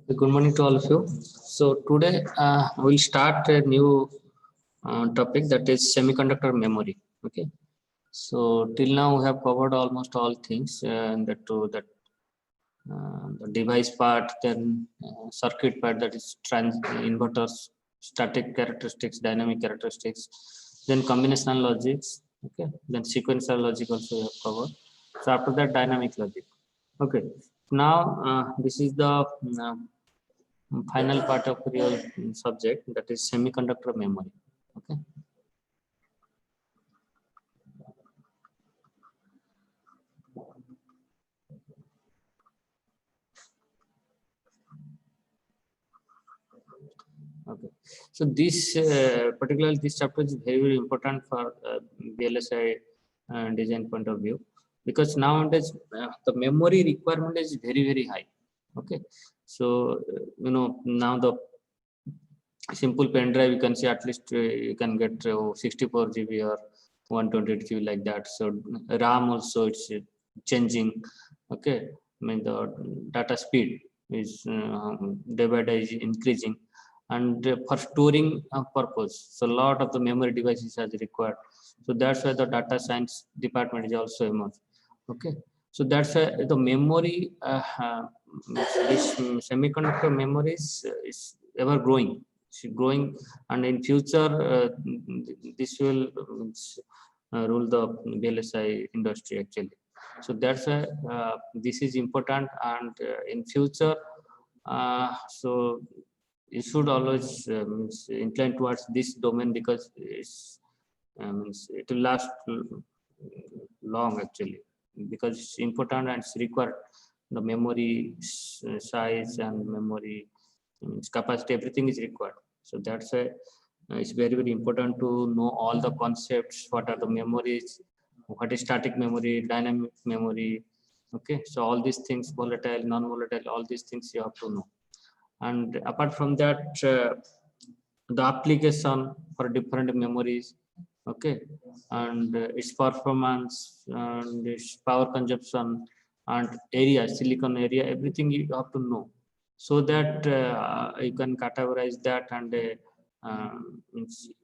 Good morning to all of you. So today we'll start a new topic, that is semiconductor memory. Okay. So till now we have covered almost all things, the device part, then circuit part, that is inverters, static characteristics, dynamic characteristics, then combinational logics. Okay. Then sequential logic also we have covered. So after that, dynamic logic. Okay. Now this is the final part of your subject, that is semiconductor memory. Okay. Okay. So this particularly this chapter is very important for VLSI design point of view, because nowadays the memory requirement is very high. Okay. So now the simple pen drive, you can see at least you can get 64 GB or 128 GB like that. So RAM also it's changing. Okay. I mean the data speed is day by day is increasing, and for storing purpose, so a lot of the memory devices are required. So that's why the data science department is also emerged. Okay. So that's why the memory this semiconductor memory is ever growing. It's growing, and in future this will rule the VLSI industry actually. So that's why this is important, and in future so you should always incline towards this domain, because it will last long actually, because it's important and it's required. The memory size and memory capacity, everything is required. So that's why it's very important to know all the concepts, what are the memories, what is static memory, dynamic memory. Okay. So all these things, volatile, non-volatile, all these things you have to know. And apart from that, the application for different memories. Okay. And its performance and its power consumption and area, silicon area, everything you have to know, so that you can categorize that, and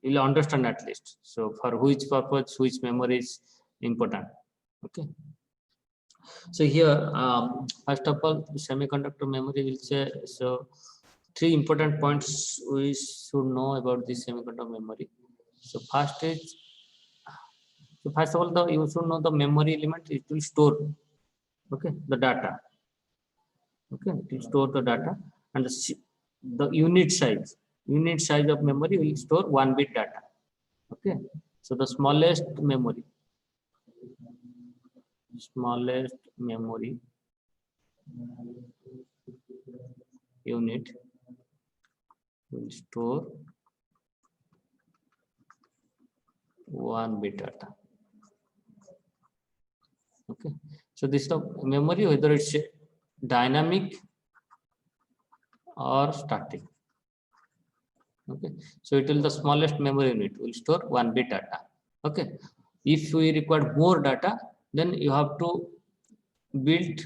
you'll understand at least. So for which purpose, which memory is important. Okay. So here, first of all, semiconductor memory will say, so three important points we should know about this semiconductor memory. So first is, so first of all, you should know the memory element. It will store, okay, the data. Okay, it will store the data, and the unit size of memory will store 1 bit data. Okay, so the smallest memory unit will store 1 bit data. Okay. So this is the memory, whether it's dynamic or static. Okay. So it will, the smallest memory unit will store 1 bit data. Okay. If we require more data, then you have to build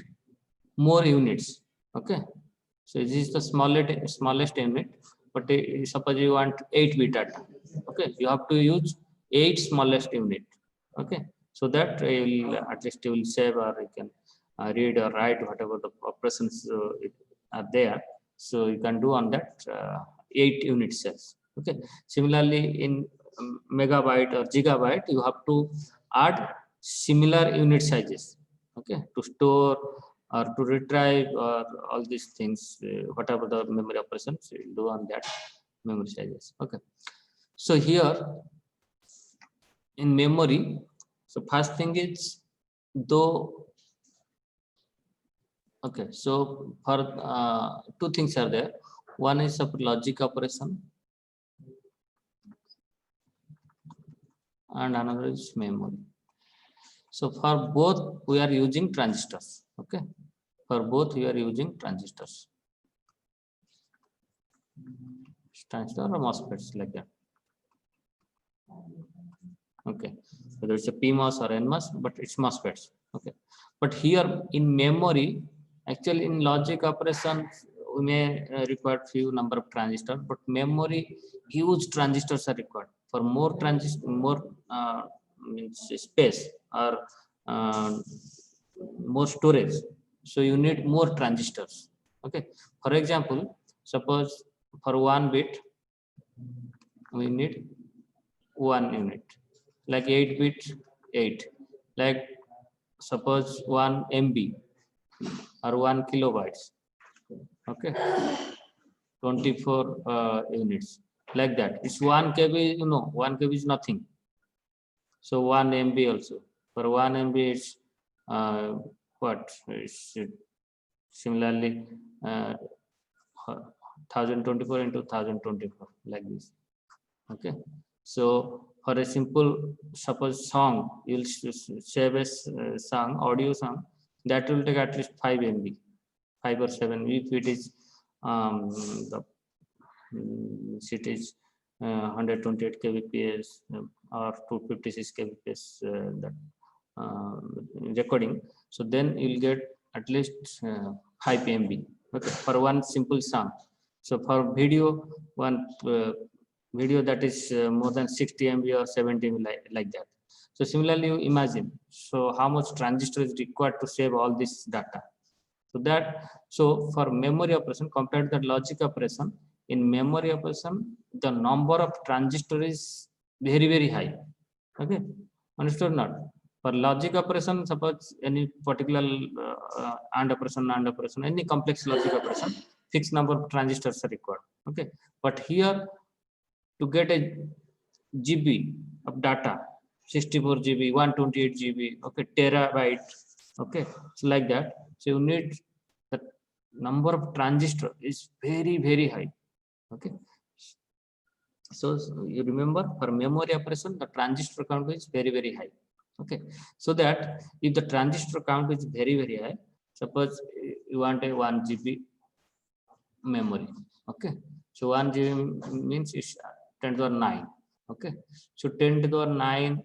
more units. Okay. So this is the smallest unit, but suppose you want 8 bit data. Okay. You have to use 8 smallest unit. Okay. So that you will, at least you will save, or you can read or write whatever the operations are there. So you can do on that 8 unit cells. Okay. Similarly, in megabyte or gigabyte, you have to add similar unit sizes. Okay, to store or to retrieve or all these things, whatever the memory operations you will do on that memory sizes. Okay. So here in memory, so first thing is, though, okay, so for two things are there. One is of logic operation, and another is memory. So for both we are using transistors. Okay, for both we are using transistors, transistor or MOSFETs, like that. Okay, whether it's a PMOS or NMOS, but it's MOSFETs. Okay, but here in memory, Actually, in logic operations, we may require few number of transistors, but memory, huge transistors are required. For more transistor, more means space or more storage. So you need more transistors. Okay. For example, suppose for 1 bit, we need 1 unit, like 8 bits, 8. Like suppose 1 MB or 1 kilobytes. Okay, 24 units, like that. It's 1 KB, 1 KB is nothing. So 1 MB also. For 1 MB, it's what? It's similarly 1024 into 1024, like this. Okay, so for a simple, suppose song, you'll save a song, audio song, that will take at least 5 MB, 5 or 7. If it is it is 128 kbps or 256 kbps that recording, so then you'll get at least 5 MB, okay, for one simple song. So for video, one video that is more than 60 MB or 70 MB, like that. So similarly, you imagine, so how much transistor is required to save all this data. So for memory operation compared to the logic operation, in memory operation, the number of transistor is very, very high. Okay, understood not? For logic operation, suppose any particular AND operation, any complex logic operation, fixed number of transistors are required. Okay, but here to get a GB of data, 64 GB, 128 GB, okay, terabyte, okay, so like that. So you need the number of transistor is very, very high. Okay, so you remember for memory operation, the transistor count is very, very high. Okay, so that if the transistor count is very, very high, suppose you want a 1 GB memory. Okay, so 1 GB means it's 10 to the 9. Okay, so 10 to the 9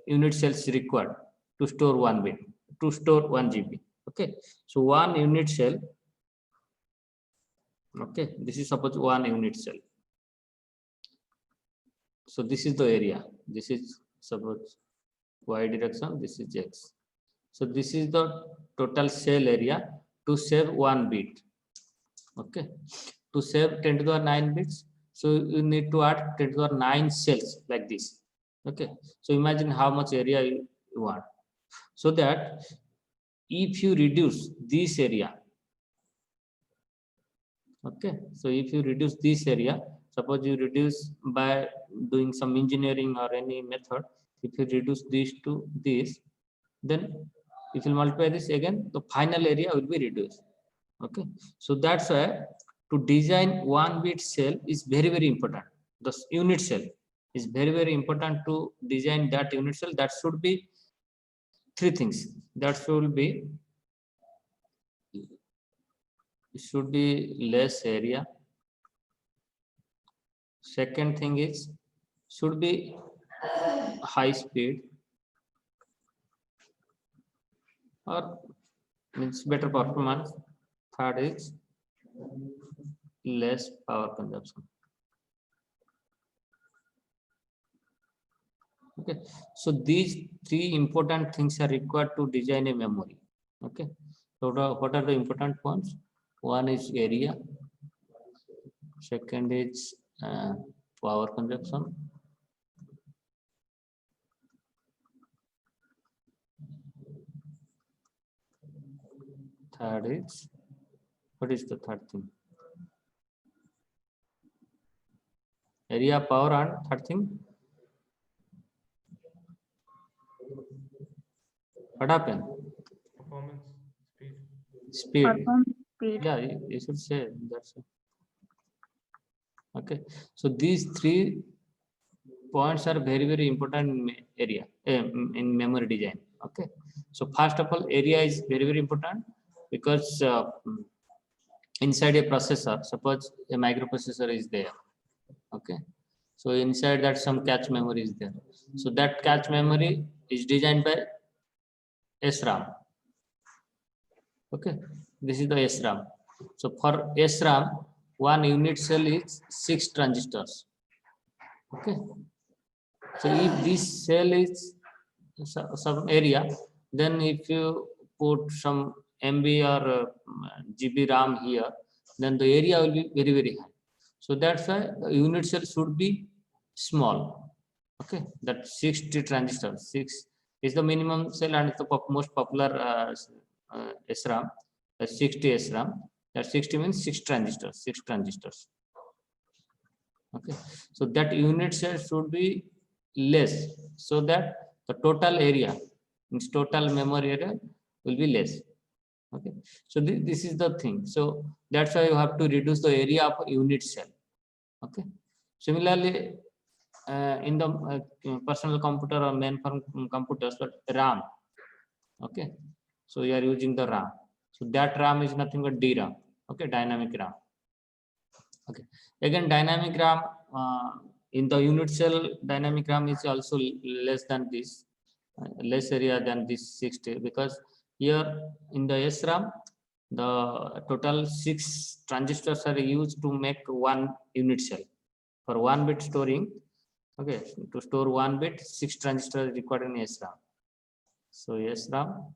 unit cells required to store 1 bit, to store 1 GB. Okay, so 1 unit cell. Okay, this is suppose 1 unit cell. So this is the area. This is suppose y direction. This is x. So this is the total cell area to save 1 bit. Okay, to save 10 to the 9 bits, so you need to add 10 to the 9 cells like this. Okay, so imagine how much area you want. So that if you reduce this area, okay, so if you reduce this area, suppose you reduce by doing some engineering or any method, if you reduce this to this, then if you multiply this again, the final area will be reduced. Okay, so that's why to design 1 bit cell is very, very important. The unit cell is very, very important to design that unit cell. That should be 3 things. That should be, it should be less area. Second thing is should be high speed, or means better performance. Third is less power consumption. Okay, so these 3 important things are required to design a memory. Okay, so what are the important points? One is area, second is power consumption, third is, what is the third thing? Area, power, and third thing, what happened? Performance, Speed. Performance, speed. Yeah, you should say that's it. Okay, so these 3 points are very, very important in area in memory design. Okay, so first of all, area is very, very important because inside a processor, suppose a microprocessor is there. Okay, so inside that some cache memory is there. So that cache memory is designed by SRAM. Okay, this is the SRAM. So for SRAM, one unit cell is 6 transistors. Okay, so if this cell is some area, then if you put some MB or GB RAM here, then the area will be very, very high. So that's why the unit cell should be small. Okay, that 60 transistors, 6 is the minimum cell and the most popular SRAM, 60 SRAM. That 60 means 6 transistors, 6 transistors. Okay, so that unit cell should be less, so that the total area, means total memory area, will be less. Okay, so this is the thing. So that's why you have to reduce the area of a unit cell. Okay, similarly, in the personal computer or mainframe computers, but RAM. Okay, so you are using the RAM. So that RAM is nothing but DRAM. Okay, dynamic RAM. Okay, again, dynamic RAM in the unit cell, dynamic RAM is also less than this, less area than this 60, because here in the SRAM, the total 6 transistors are used to make one unit cell. For 1 bit storing, okay, to store 1 bit, 6 transistors required in SRAM. So SRAM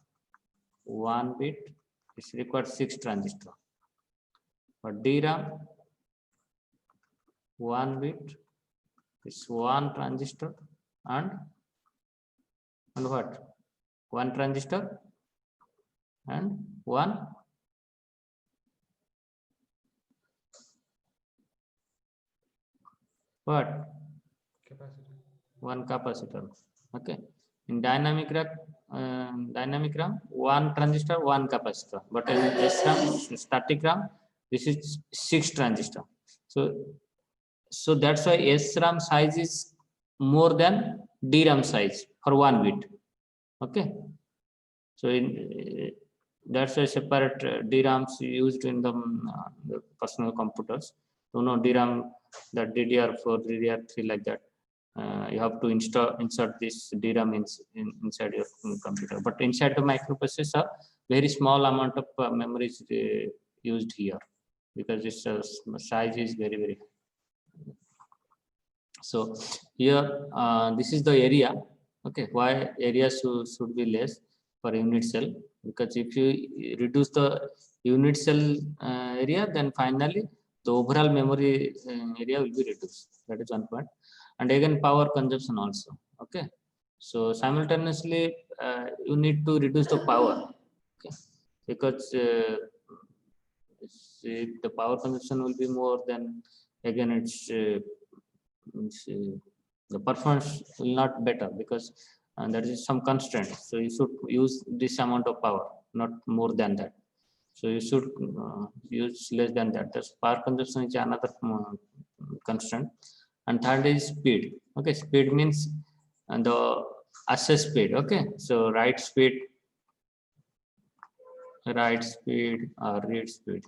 1 bit is required 6 transistors. For DRAM 1 bit is 1 transistor and what? 1 transistor and 1 what? Capacitor. 1 capacitor. Okay. In dynamic RAM, 1 transistor, 1 capacitor. But in SRAM, static RAM, this is 6 transistor. So that's why SRAM size is more than DRAM size for 1 bit. Okay. So that's a separate DRAMs used in the personal computers. So no DRAM, that DDR4, DDR3 like that. You have to insert this DRAM inside your computer. But inside the microprocessor, very small amount of memory is used here, because its size is very, very high. So here, this is the area. Okay, why area should be less for unit cell? Because if you reduce the unit cell area, then finally the overall memory area will be reduced. That is one point. And again, power consumption also. Okay, so simultaneously you need to reduce the power. Okay, because if the power consumption will be more, then again it's the performance will not better, because there is some constraint. So you should use this amount of power, not more than that. So you should use less than that. That's power consumption is another constraint. And third is speed. Okay, speed means the access speed. Okay, so write speed or read speed.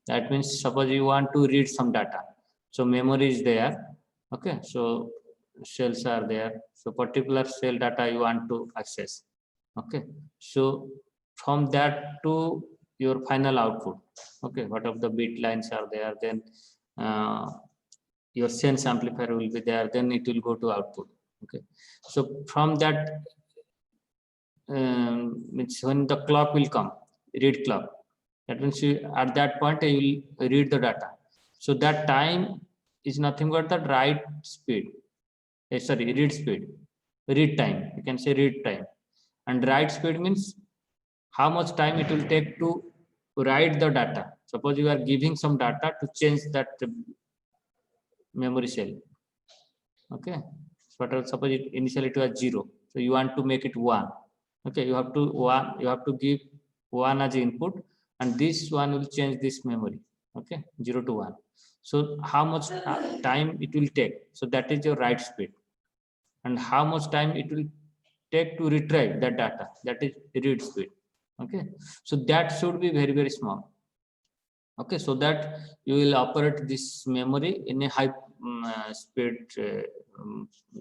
That means suppose you want to read some data. So memory is there. Okay, so cells are there. So particular cell data you want to access. Okay, so from that to your final output. Okay, what of the bit lines are there, then your sense amplifier will be there, then it will go to output. Okay, so from that means when the clock will come, read clock, that means at that point you will read the data. So that time is nothing but the write speed, read speed, read time, you can say read time. And write speed means how much time it will take to write the data. Suppose you are giving some data to change that memory cell. Okay, so suppose initially it was 0, so you want to make it 1. Okay, you have to give 1 as input, and this one will change this memory. Okay, 0 to 1. So how much time it will take? So that is your write speed. And how much time it will take to retrieve that data? That is read speed. Okay, so that should be very, very small. Okay, so that you will operate this memory in a high speed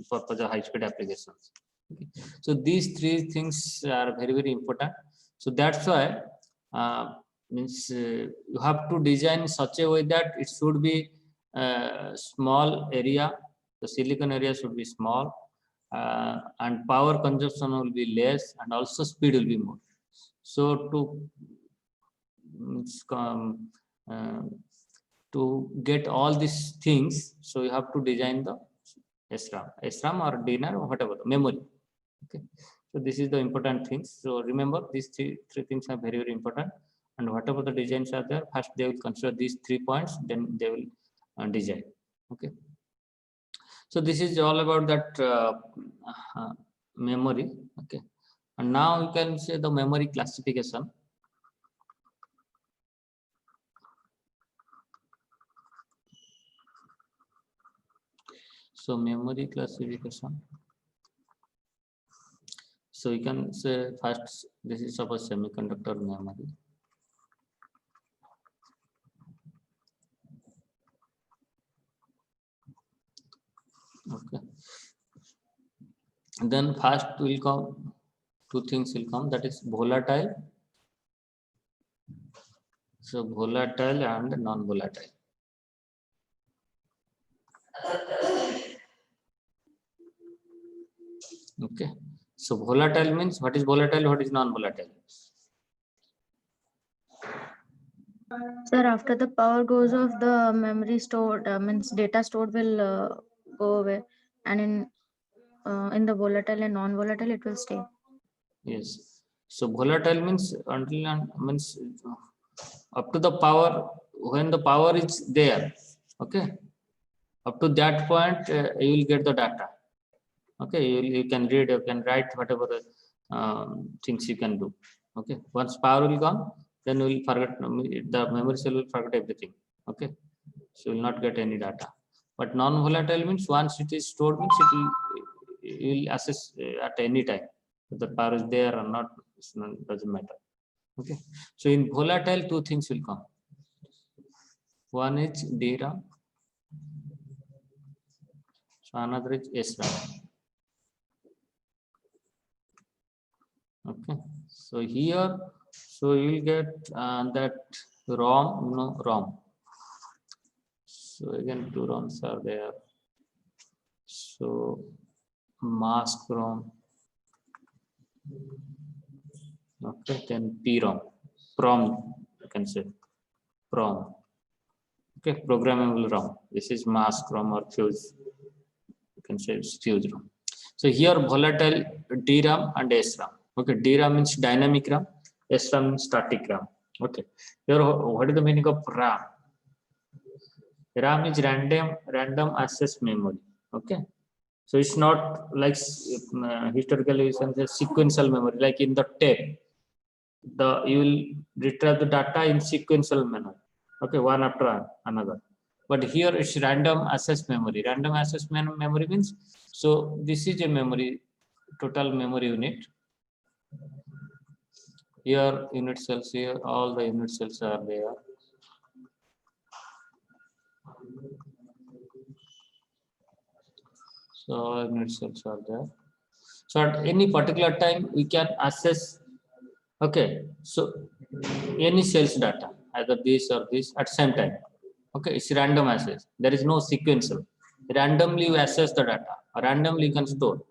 for the high speed applications. Okay. So these three things are very, very important. So that's why means you have to design in such a way that it should be small area. The silicon area should be small, and power consumption will be less, and also speed will be more. So to get all these things, so you have to design the SRAM or DRAM or whatever the memory. Okay, so this is the important things. So remember, these three things are very important, and whatever the designs are there, first they will consider these 3 points, then they will design. Okay, so this is all about that memory. Okay, and now you can say the memory classification. So memory classification. So you can say first, this is suppose semiconductor memory. Okay. And then first will come, two things will come, that is volatile. So volatile and non-volatile. Okay. So volatile means, what is volatile, what is non-volatile? Sir, after the power goes off, the memory stored means data stored will go away, and in the volatile and non-volatile it will stay. Yes. So volatile means until and means up to the power, when the power is there. Okay. Up to that point, you will get the data. Okay, you can read, you can write whatever things you can do. Okay, once power will gone, then you will forget, the memory cell will forget everything. Okay, so you will not get any data. But non-volatile means once it is stored, means it will, you will access at any time. If the power is there or not, it doesn't matter. Okay, so in volatile, two things will come. One is DRAM, so another is SRAM. Okay, so here, so you will get that ROM. So again, two ROMs are there. So mask ROM. Okay, then PROM, you can say PROM. Okay, programmable ROM. This is mask ROM or fuse. You can say it's fuse ROM. So here volatile DRAM and SRAM. Okay, DRAM means dynamic RAM, SRAM means static RAM. Okay, here what is the meaning of RAM? RAM is random access memory. Okay, so it's not like historically you can say sequential memory, like in the tape. You will retrieve the data in sequential manner. Okay, one after another. But here it's random access memory. Random access memory means, so this is a memory, total memory unit. Here unit cells, here all the unit cells are there. So unit cells are there. So at any particular time we can access. Okay, so any cells data, either this or this at same time. Okay, it's random access. There is no sequential. Randomly you access the data, randomly you can store.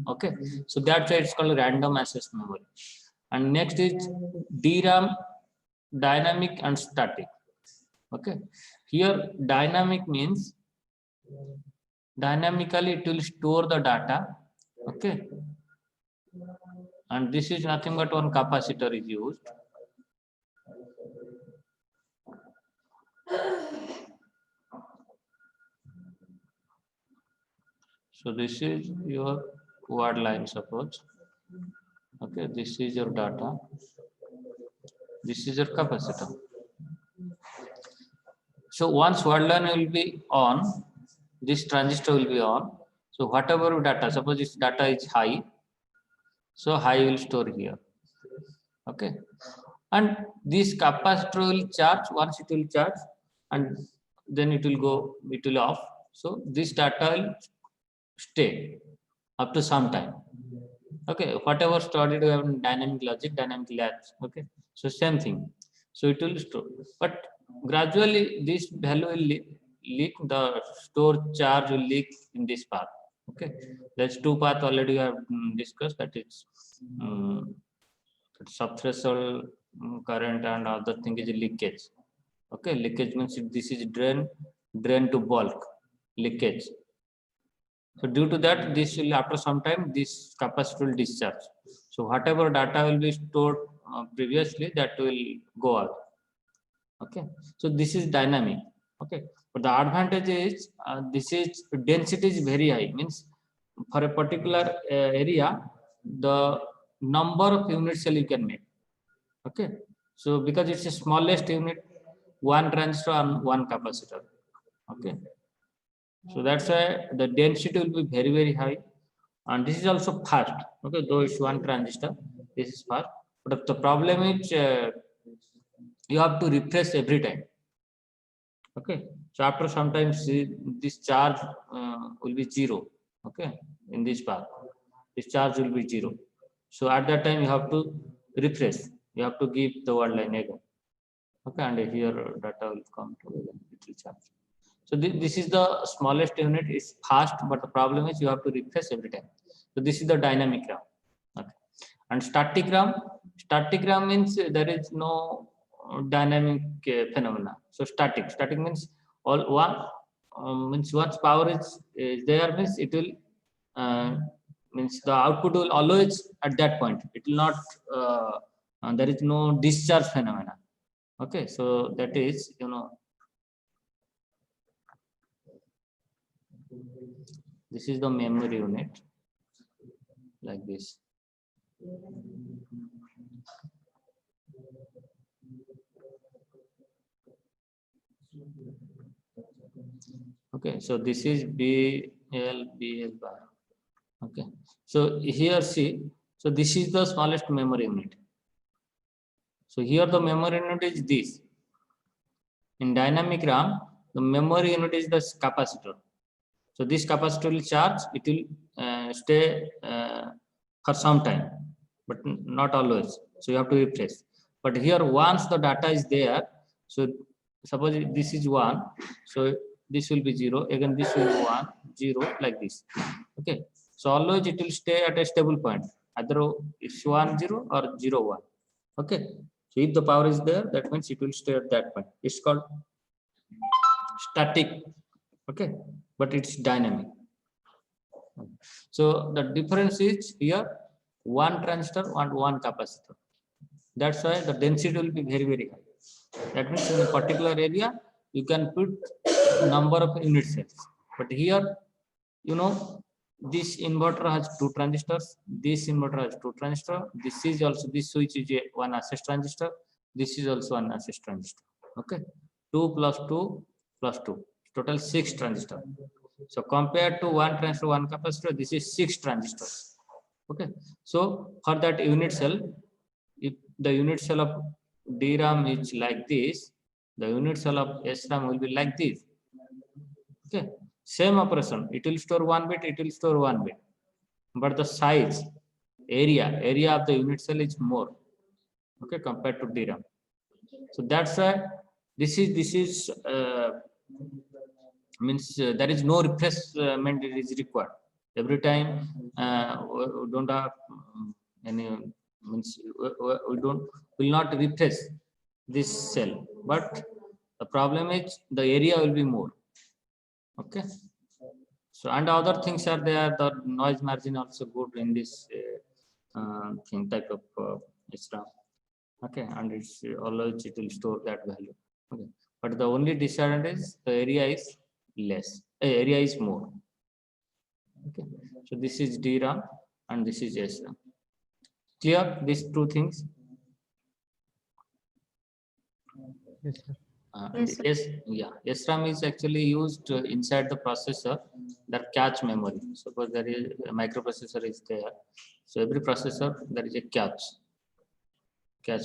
Okay, so that's why it's called random access memory. And next is DRAM, dynamic and static. Okay, here dynamic means dynamically it will store the data. Okay, and this is nothing but one capacitor is used. So this is your word line, suppose. Okay, this is your data. This is your capacitor. So once word line will be on, this transistor will be on. So whatever data, suppose this data is high, so high will store here. Okay, and this capacitor will charge. Once it will charge, and then it will off. So this data will stay up to some time. Okay, whatever studied we have in dynamic logic, dynamic labs. Okay, so same thing. So it will store, but gradually this value will leak. The store charge will leak in this path. Okay, there's two paths already we have discussed. That is subthreshold current, and other thing is leakage. Okay, leakage means this is drain to bulk leakage. So due to that, this will after some time this capacitor will discharge. So whatever data will be stored previously, that will go out. Okay, so this is dynamic. Okay, but the advantage is this is density is very high. Means for a particular area, the number of unit cell you can make. Okay, so because it's the smallest unit, one transistor and one capacitor. Okay, so that's why the density will be very high, and this is also fast. Okay, though it's one transistor, this is fast. But the problem is you have to refresh every time. Okay, so after sometimes this charge will be zero. Okay, in this path, this charge will be zero. So at that time you have to refresh. You have to give the word line again. Okay, and here data will come to it will charge. So this is the smallest unit. Is fast, but the problem is you have to refresh every time. So this is the dynamic RAM. Okay. And static RAM. Static RAM means there is no dynamic phenomena. So static means all one means once power is there means it will means the output will always at that point. It will not there is no discharge phenomena. Okay, so that is this is the memory unit like this. Okay, so this is BL bar. Okay, so here see, so this is the smallest memory unit. So here the memory unit is this. In dynamic RAM, the memory unit is the capacitor. So this capacitor will charge, it will stay for some time, but not always. So you have to refresh. But here once the data is there, so suppose this is 1, so this will be 0, again this will be 1, 0, like this. Okay, so always it will stay at a stable point, either it's 1, 0 or 0, 1. Okay, so if the power is there, that means it will stay at that point. It's called static. Okay, but it's dynamic. So the difference is here one transistor and one capacitor. That's why the density will be very high. That means in a particular area you can put number of unit cells. But here, this inverter has 2 transistors. This inverter has 2 transistors. This is also, this switch is a 1 access transistor. This is also an access transistor. Okay, 2 plus 2 plus 2. Total 6 transistors. So compared to 1 transistor, 1 capacitor, this is 6 transistors. Okay, so for that unit cell, if the unit cell of DRAM is like this, the unit cell of SRAM will be like this. Okay, same operation. It will store 1 bit, it will store 1 bit, but the size, area of the unit cell is more. Okay, compared to DRAM. So that's why this is means there is no refreshment is required every time. We don't have any means we will not refresh this cell, but the problem is the area will be more. Okay, so and other things are there. The noise margin also good in this thing type of SRAM. Okay, and it's always it will store that value. Okay, but the only disadvantage is the area is less, area is more. Okay, so this is DRAM and this is SRAM. Clear these two things? Yes, sir. SRAM is actually used inside the processor, that cache memory. Suppose there is a microprocessor is there, so every processor there is a cache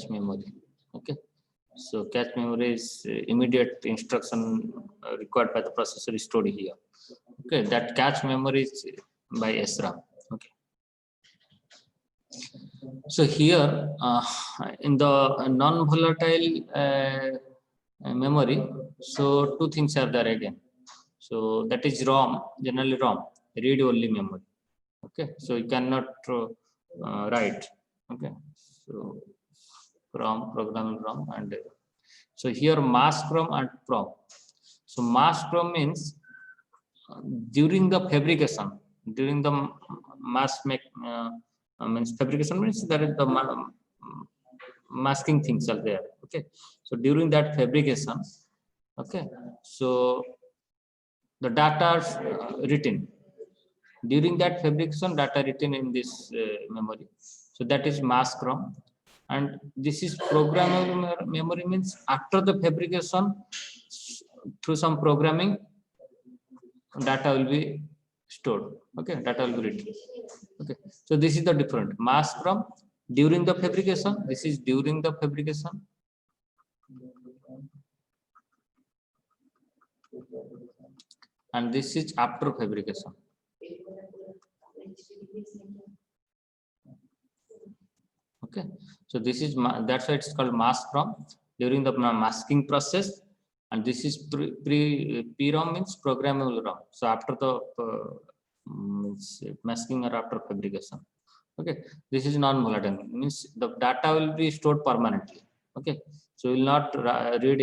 memory. Okay, so cache memory is immediate instruction required by the processor is stored here. Okay, that cache memory is by SRAM. Okay, So here in the non-volatile memory, so two things are there again. So that is ROM, generally ROM, read-only memory. Okay, so you cannot write. Okay, so ROM, programmable ROM, and so here mask ROM and PROM. So mask ROM means during the fabrication, during the mask make means fabrication means that is the masking things are there. Okay, so during that fabrication, okay, so the data are written during that fabrication, data written in this memory. So that is mask ROM, and this is programmable memory means after the fabrication through some programming data will be stored. Okay, data will be written. Okay, so this is the different mask ROM during the fabrication. This is during the fabrication. And this is after fabrication. Okay, so this is that's why it's called mask ROM during the masking process, and this is PROM means programmable ROM. So after the masking or after fabrication. Okay, this is non-volatile means the data will be stored permanently. Okay, so you will not read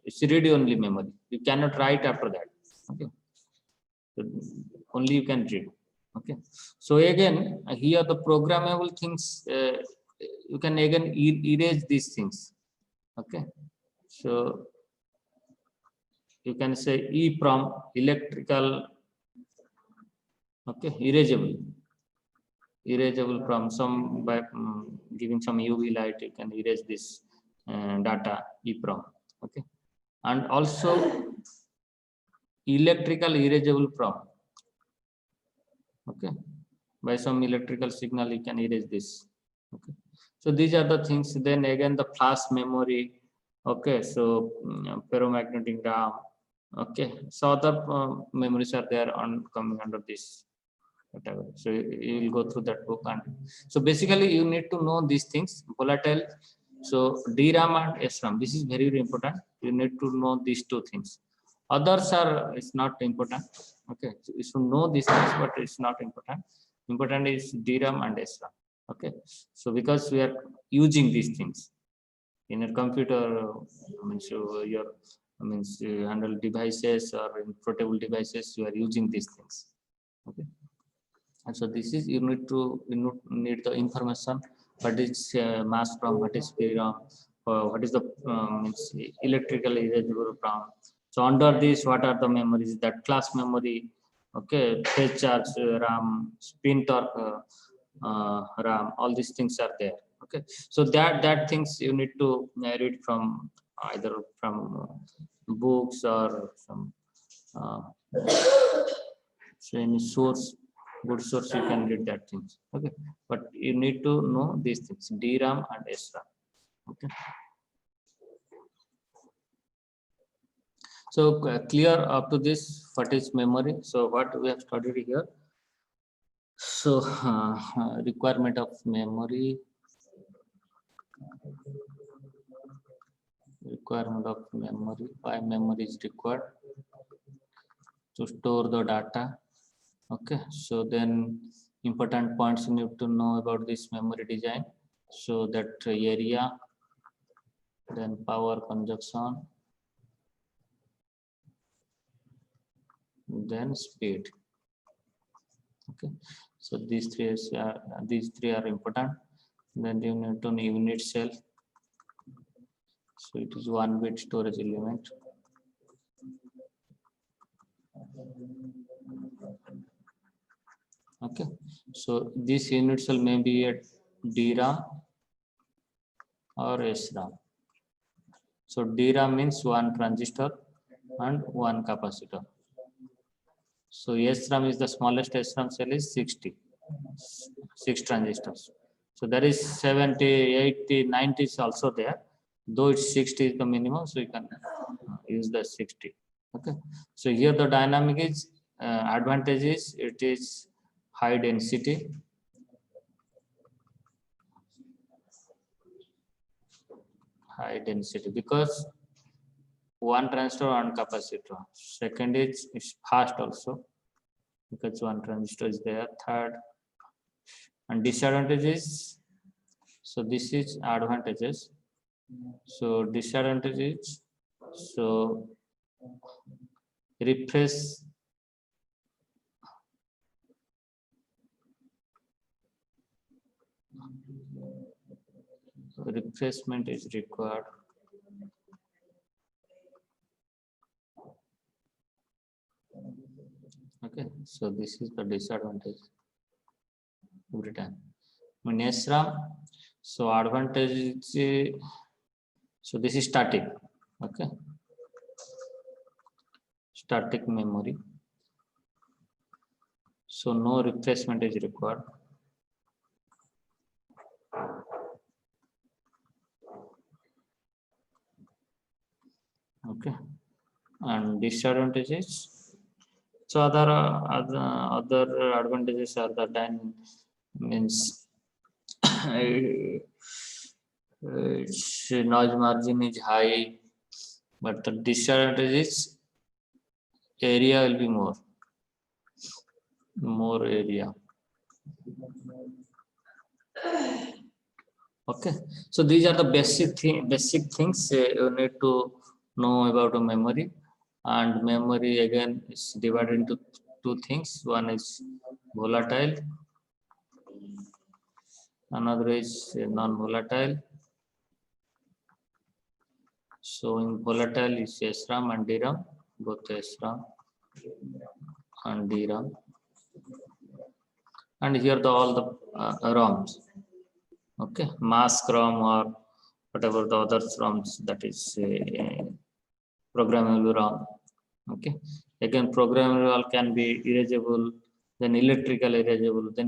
it's read only memory. You cannot write after that. Okay, so only you can read. Okay, so again here the programmable things you can again erase these things. Okay, so you can say EPROM, electrical. Okay, erasable from some by giving some UV light, you can erase this data EPROM. Okay, and also electrical erasable from. Okay, by some electrical signal you can erase this. Okay, so these are the things. Then again the flash memory. Okay, so ferromagnetic RAM. Okay, so other memories are there on coming under this whatever. So you will go through that book, and so basically you need to know these things. Volatile. So DRAM and SRAM. This is very, very important. You need to know these two things. Others are it's not important. Okay, so you should know these things, but it's not important. Important is DRAM and SRAM. Okay, so because we are using these things in a computer, means your means you handle devices or in portable devices, you are using these things. Okay, and so this is you need the information. What is mass from? What is PROM? What is the means electrical erasable from? So under this, what are the memories? That class memory, okay, phase charge RAM, spin torque RAM, all these things are there. Okay, so that things you need to read from either from books or some so any source, good source, you can read that things. Okay, but you need to know these things, DRAM and SRAM. Okay, so clear up to this what is memory. So what we have studied here. So requirement of memory, why memory is required to store the data. Okay, so then important points you need to know about this memory design. So that area, then power consumption, then speed. Okay, so these three are important. Then you need to know unit cell. So it is 1-bit storage element. Okay, so this unit cell may be a DRAM or SRAM. So DRAM means 1 transistor and 1 capacitor. So SRAM is the smallest SRAM cell is 6 transistors. So there is 70, 80, 90 is also there. Though it's 60 is the minimum, so you can use the 60. Okay. So here the dynamic is advantage is it is high density. high density because one transistor, one capacitor. Second is fast also because one transistor is there. Third, and disadvantages. So this is advantages. So disadvantages. So refresh refreshment is required. Okay, so this is the disadvantage every time. In SRAM, so advantage is, so this is static. Okay, static memory. So no replacement is required. Okay, and disadvantages. So other advantages are that then means its noise margin is high, but the disadvantage is area will be more area. Okay, so these are the basic things you need to know about a memory. And memory again is divided into two things. One is volatile, another is non-volatile. So in volatile is SRAM and DRAM, both SRAM and DRAM. And here all the ROMs. Okay, mask ROM or whatever the other ROMs, that is programmable ROM. Okay, again programmable can be erasable, then electrical erasable, can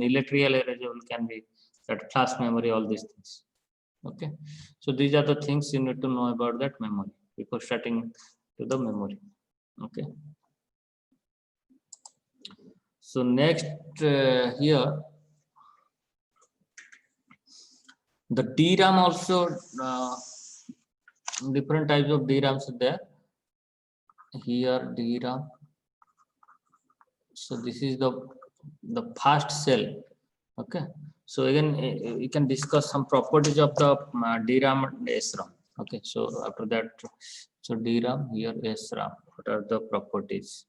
be that flash memory, all these things. Okay, so these are the things you need to know about that memory before starting to the memory. Okay, so next here the DRAM also, different types of DRAMs are there. Here DRAM. So this is the fast cell. Okay. So again, you can discuss some properties of the DRAM and SRAM. Okay. So after that, so DRAM, here SRAM. What are the properties?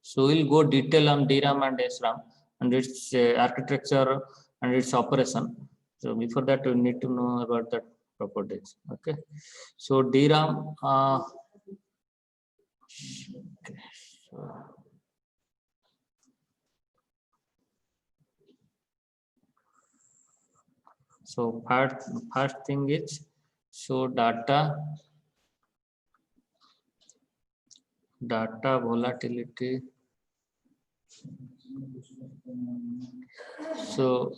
So we'll go detail on DRAM and SRAM and its architecture and its operation. So before that, we need to know about that properties. Okay. So DRAM. Okay. So first thing is, so data volatility. So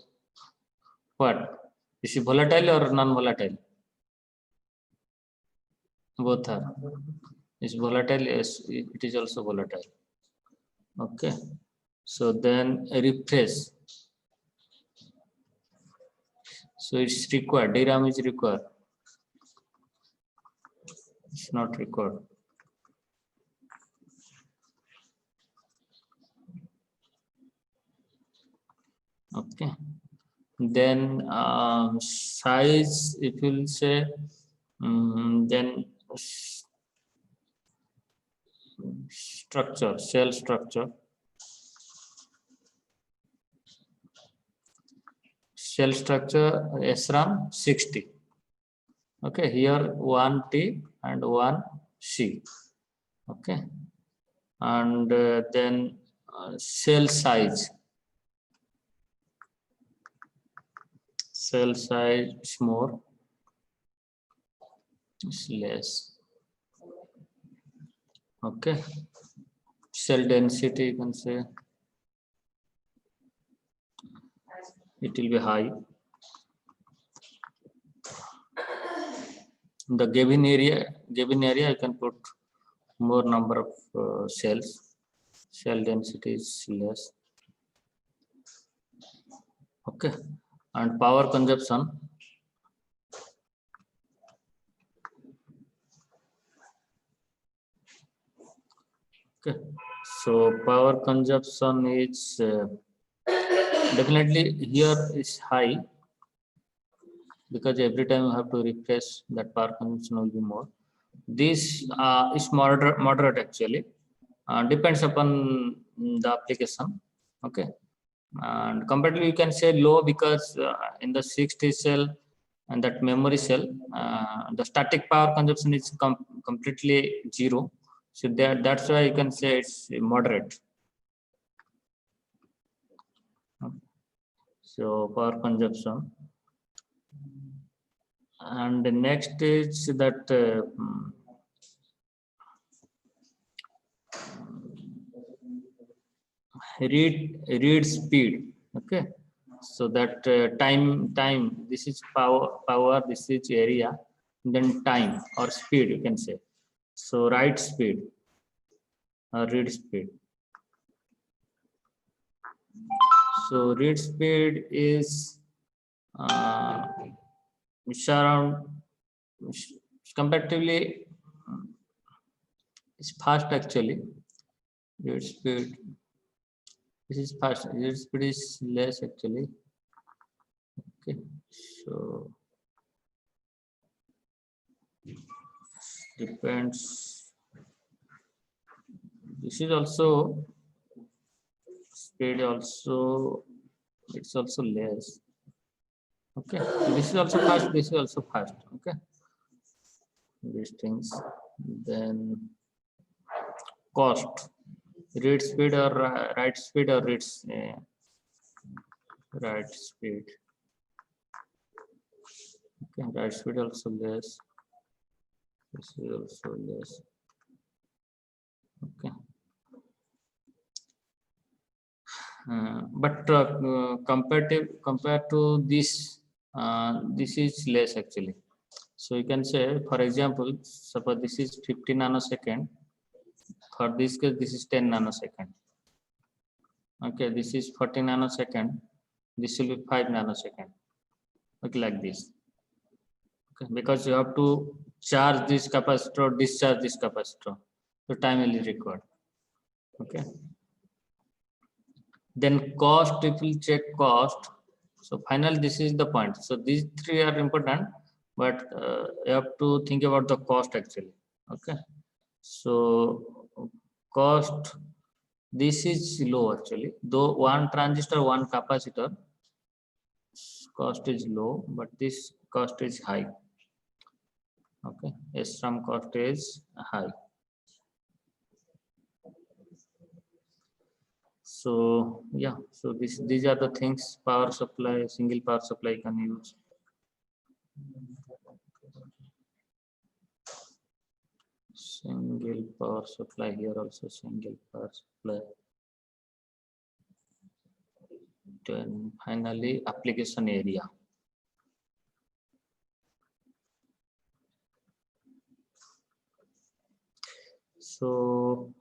what is it, volatile or non-volatile? Both are. Is volatile? Yes, it is also volatile. Okay. So then refresh. So it's required. DRAM is required. It's not required. Okay. Then size, if you'll say, then structure, cell structure. Cell structure SRAM 60. Okay, here 1T and 1C. Okay, and then cell size. Cell size is more, is less. Okay, cell density, you can say it will be high. In the given area, you can put more number of cells. Cell density is less. Okay, and power consumption. Okay, so power consumption is definitely here is high, because every time you have to refresh, that power consumption will be more. This is moderate actually, depends upon the application. Okay, and comparatively you can say low, because in the 60 cell and that memory cell, the static power consumption is completely zero. So that's why you can say it's moderate. So power consumption. And the next is that read speed. Okay, so that time, this is power, this is area, then time or speed you can say. So write speed or read speed. So read speed is it's around, comparatively it's fast actually. Read speed, this is fast. Read speed is less actually. Okay, so depends. This is also speed, also it's also less. Okay, so this is also fast, this is also fast. Okay, these things. Then cost, read speed or write speed, or reads write speed. Okay, write speed also less, this is also less. Okay, but compared to this, this is less actually. So you can say, for example, suppose this is 50 nanosecond. For this case, this is 10 nanosecond. Okay, this is 40 nanosecond. This will be 5 nanosecond. Okay, like this. Okay, because you have to charge this capacitor, discharge this capacitor, so time will be required. Okay. Then cost, if we check cost, so final, this is the point. So these three are important, but you have to think about the cost actually. Okay, so cost, this is low actually, though one transistor, one capacitor, cost is low, but this cost is high. Okay, SRAM cost is high. So yeah, so these are the things. Power supply, single power supply can use. Single power supply, here also single power supply. Then finally application area. So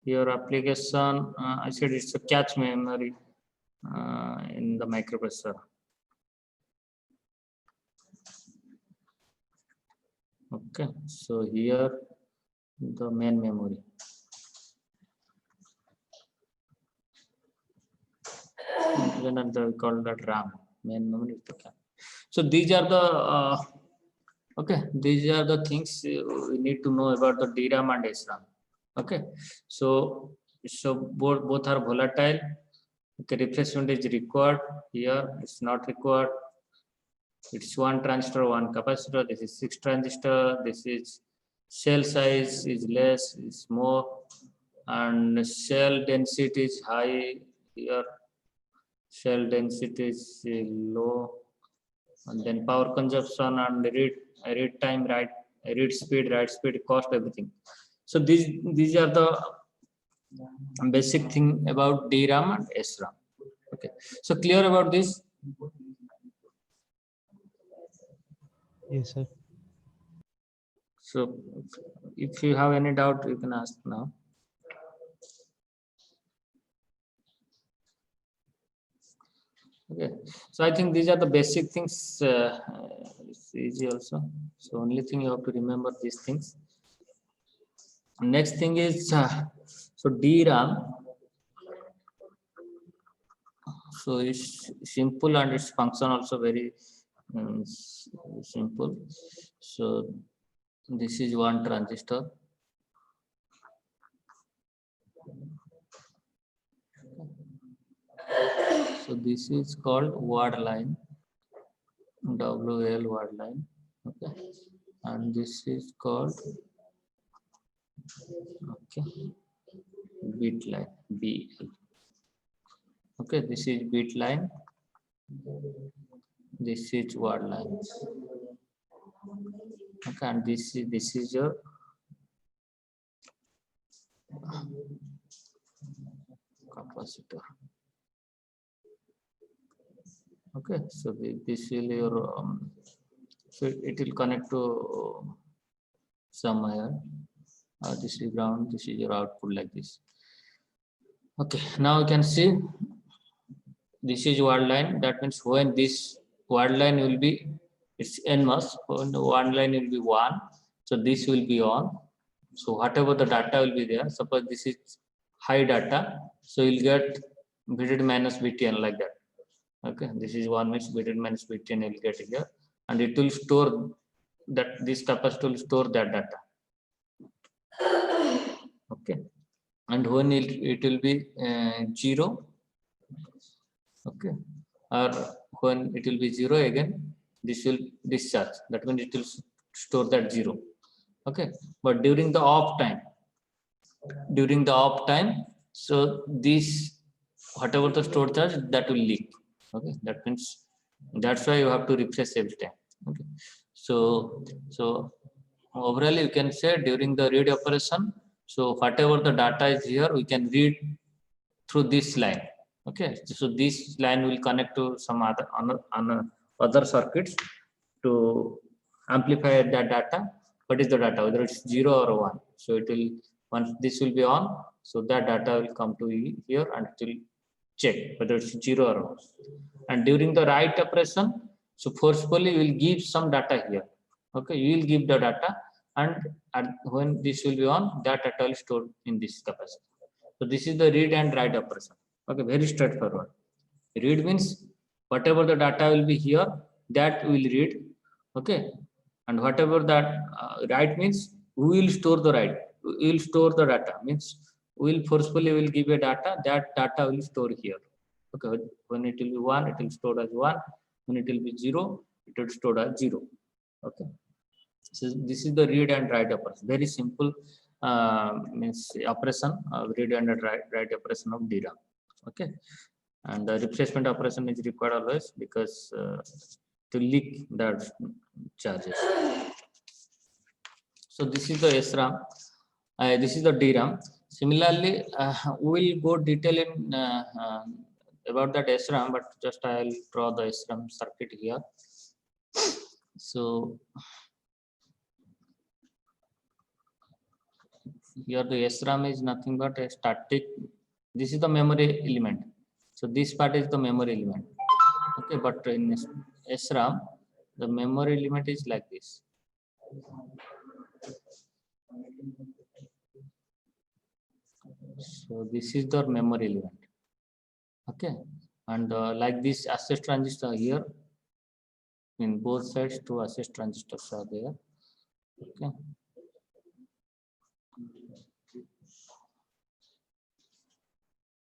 your application, I said it's a cache memory in the microprocessor. Okay, so here the main memory. Then we call that RAM, main memory is the cache. So these are the okay, these are the things we need to know about the DRAM and SRAM. Okay, so both are volatile. Okay, refreshment is required. Here it's not required. It's one transistor, one capacitor. This is 6 transistor. This is cell size is less, is more, and cell density is high. Here cell density is low. And then power consumption and read time, read speed, write speed, cost, everything. So these are the basic thing about DRAM and SRAM. Okay, so clear about this? Yes, sir. So if you have any doubt, you can ask now. Okay, so I think these are the basic things. It's easy also. So only thing you have to remember these things. Next thing is so DRAM. So it's simple and its function also very simple. So this is one transistor. So this is called word line, WL word line. Okay, and this is called bit line, BL. Okay, this is bit line. This is word line. Okay, and this is your capacitor. Okay, so this will your so it will connect to somewhere. This is ground. This is your output like this. Okay, now you can see this is word line. That means when this word line will be its NMOS, when the word line will be 1, so this will be on. So whatever the data will be there, suppose this is high data, so you'll get VDD minus VTN like that. Okay, this is 1 means VDD minus VTN you'll get here, and it will store that, this capacitor will store that data. Okay, and when it will be 0, okay, or when it will be 0 again, this will discharge. That means it will store that 0. Okay, but during the off time, so this whatever the stored charge, that will leak. Okay, that means that's why you have to refresh every time. Okay, so overall you can say during the read operation, so whatever the data is here, we can read through this line. Okay, so this line will connect to some other circuits to amplify that data. What is the data, whether it's 0 or 1? So it will, once this will be on, so that data will come to here and it will check whether it's 0 or 1. And during the write operation, so forcefully we will give some data here. Okay, you will give the data, and when this will be on, that data will store in this capacitor. So this is the read and write operation. Okay, very straightforward. Read means whatever the data will be here, that we will read. Okay, and whatever that write means we will store the write. We will store the data means we will forcefully will give a data. That data will store here. Okay, when it will be 1, it will store as 1. When it will be 0, it will store as 0. Okay, so this is the read and write operation. Very simple means operation, read and write operation of DRAM. Okay, and the replacement operation is required always, because to leak the charges. So this is the SRAM. This is the DRAM. Similarly, we will go detail in about that SRAM, but just I will draw the SRAM circuit here. So here the SRAM is nothing but a static. This is the memory element. So this part is the memory element. Okay, but in SRAM, the memory element is like this. So this is the memory element. Okay, and like this access transistor here, in both sides 2 access transistors are there. Okay.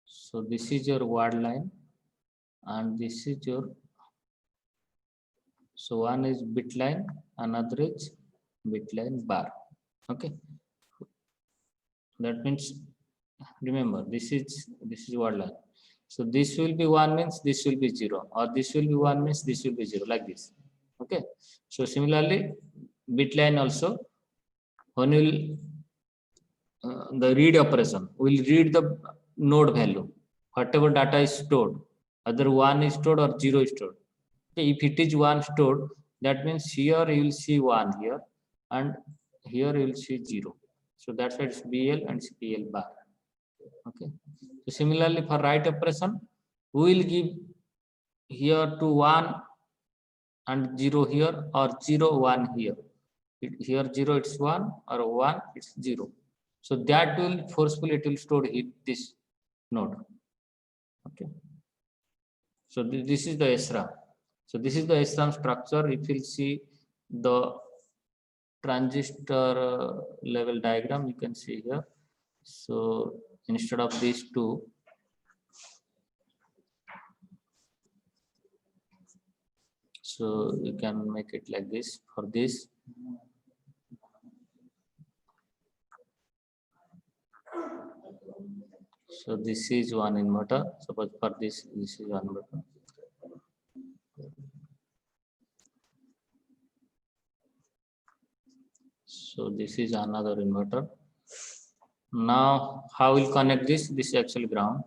So this is your word line, and this is your, so one is bit line, another is bit line bar. Okay, that means remember this is word line. So this will be 1 means this will be 0, or this will be 1 means this will be 0, like this. Okay, so similarly bit line also, when you the read operation will read the node value, whatever data is stored, either 1 is stored or 0 is stored. Okay, if it is 1 stored, that means here you will see 1 here, and here you will see 0. So that's why it's BL and CPL bar. Okay, so similarly for write operation, we will give here to 1 and 0 here, or 0 1 here. Here 0 it's 1, or 1 it's 0. So that will forcefully it will store hit this node. Okay. So this is the SRAM. So this is the SRAM structure. If you see the transistor level diagram, you can see here. So instead of these two, so you can make it like this for this. So this is one inverter. Suppose for this is one inverter. So this is another inverter. Now how will connect this? This is actually ground.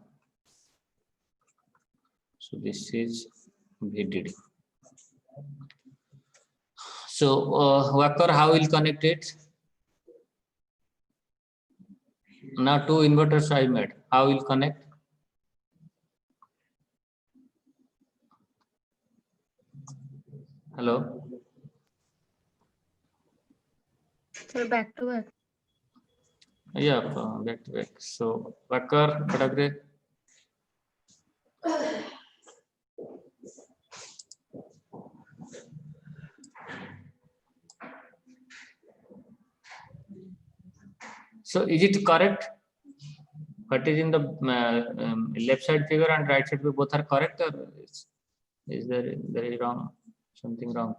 So this is VDD. So Wacker, how will connect it? Now two inverters I made. How will connect? Hello. So back to back. Yeah, back to back. So Wacker, Kadagre. So is it correct? What is in the left side figure and right side figure, both are correct, or is there wrong, something wrong?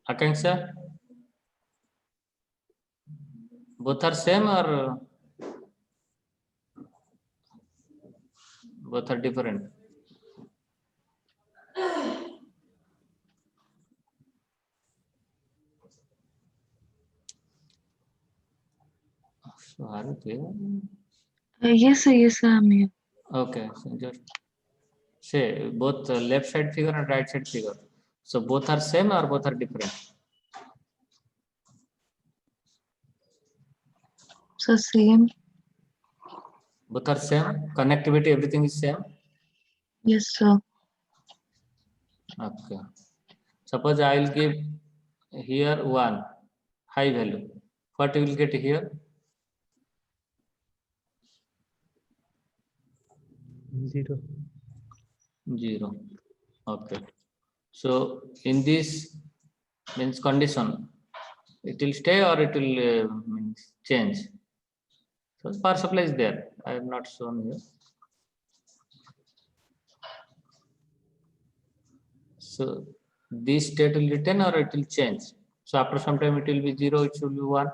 Akanksha, both are same or both are different? So are you clear? Yes, sir. Yes, sir. I'm here. Okay, so just say both left side figure and right side figure. So both are same or both are different? So same. Both are same. Connectivity, everything is same. Yes, sir. Okay. Suppose I will give here 1 high value. What you will get here? 0. 0. Okay. So in this means condition, it will stay or it will means change. So power supply is there. I have not shown here. So this state will retain or it will change. So after some time it will be 0, it should be 1.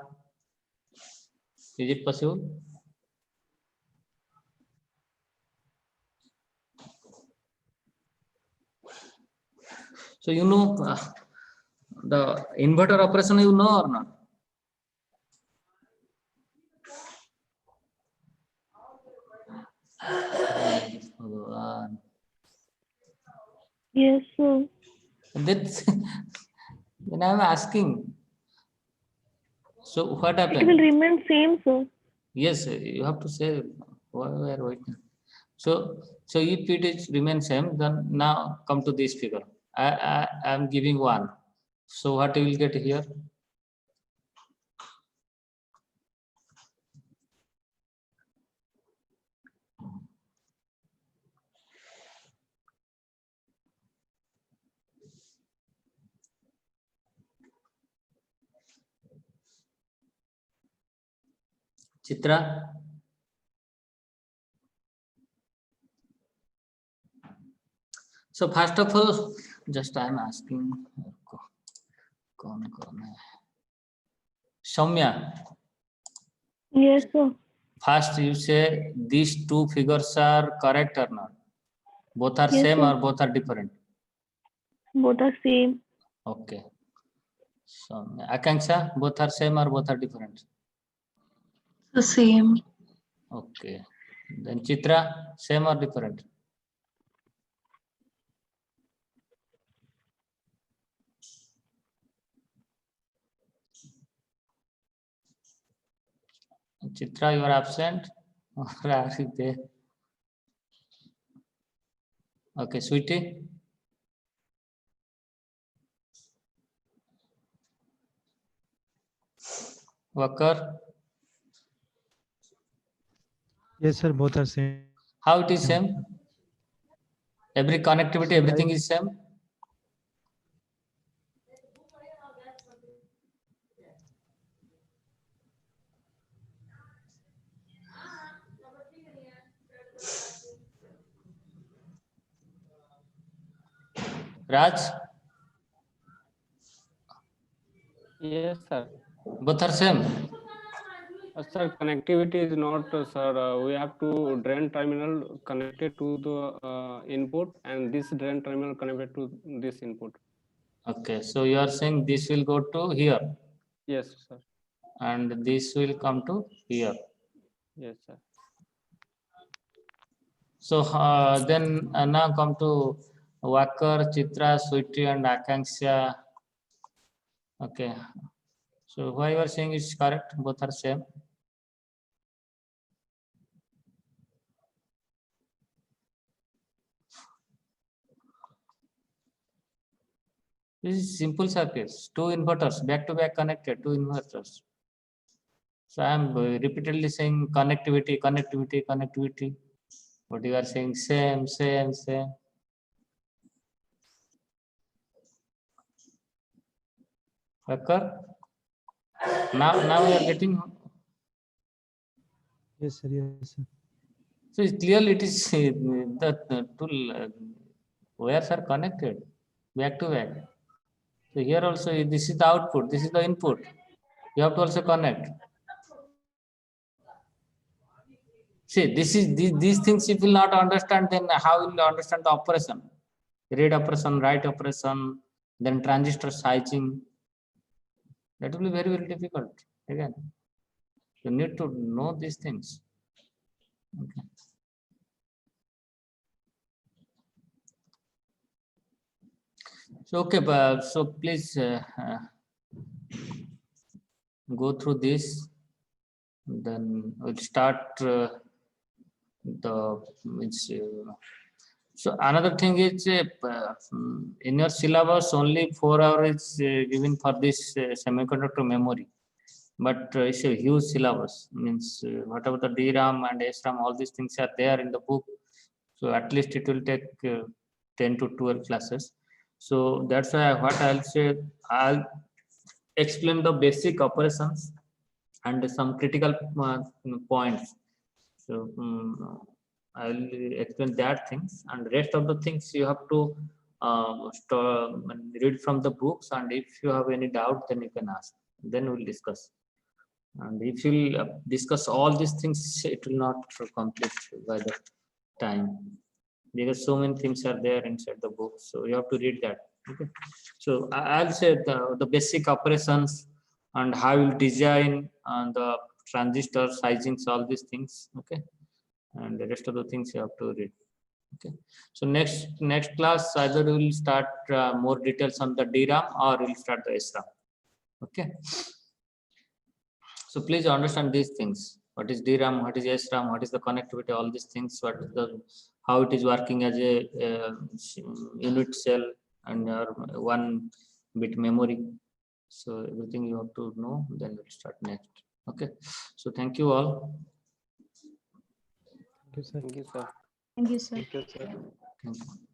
Is it possible? So you know the inverter operation, you know or not? Yes, sir. That's when I'm asking. So what It will happened? remain same, sir. Yes, you have to say why we are waiting. So if it is remain same, then now come to this figure. I am giving 1. So what you will get here? Chitra? So first of all, just I am asking. Soumya, Yes, sir. first you say these two figures are correct or not? Both are Yes, same sir. or both are different? Both are same. Okay. Soumya. Akanksha, both are same or both are different? The same. Okay. Then Chitra, same or different? Chitra, you are absent? Or are you there? Okay, sweetie. Walker, Yes, sir. Both are same. how it is same? Every connectivity, everything is same. Raj, Yes, sir. both are same. Sir, connectivity is not, sir. We have to drain terminal connected to the input, and this drain terminal connected to this input. Okay, so you are saying this will go to here Yes, sir. and this will come to here. Yes, sir. So then now come to Walker, Chitra, Sweetie, and Akanksha. Okay, so why you are saying is correct? Both are same. This is simple circuits, two inverters, back to back connected, two inverters. So I am repeatedly saying connectivity, connectivity, connectivity. But you are saying same, same, same. Walker, now we are getting. Yes, sir. Yes, sir. So it's clearly it is the two wires are connected back to back. So here also this is the output, this is the input. You have to also connect. See, this is these things if you will not understand, then how will you understand the operation? Read operation, write operation, then transistor sizing. That will be very, very difficult. Again, you need to know these things. Okay. So okay, so please go through this. Then we'll start so another thing is in your syllabus only 4 hours is given for this semiconductor memory, but it's a huge syllabus. Means whatever the DRAM and SRAM, all these things are there in the book. So at least it will take 10 to 12 classes. So that's why what I'll say, I'll explain the basic operations and some critical points. So I will explain that things, and rest of the things you have to read from the books, and if you have any doubt, then you can ask. Then we'll discuss. And if you'll discuss all these things, it will not complete by the time, because so many things are there inside the book. So you have to read that. Okay. So I'll say the basic operations and how you design and the transistor sizings, all these things. Okay. And the rest of the things you have to read. Okay. So next class either we will start more details on the DRAM or we'll start the SRAM. Okay. So please understand these things. What is DRAM? What is SRAM? What is the connectivity? All these things. What is the how it is working as a unit cell and one bit memory. So everything you have to know. Then we'll start next. Okay. So thank you all. Thank you, sir. Thank you, sir. Thank you, sir. Thank you, sir. Thank you.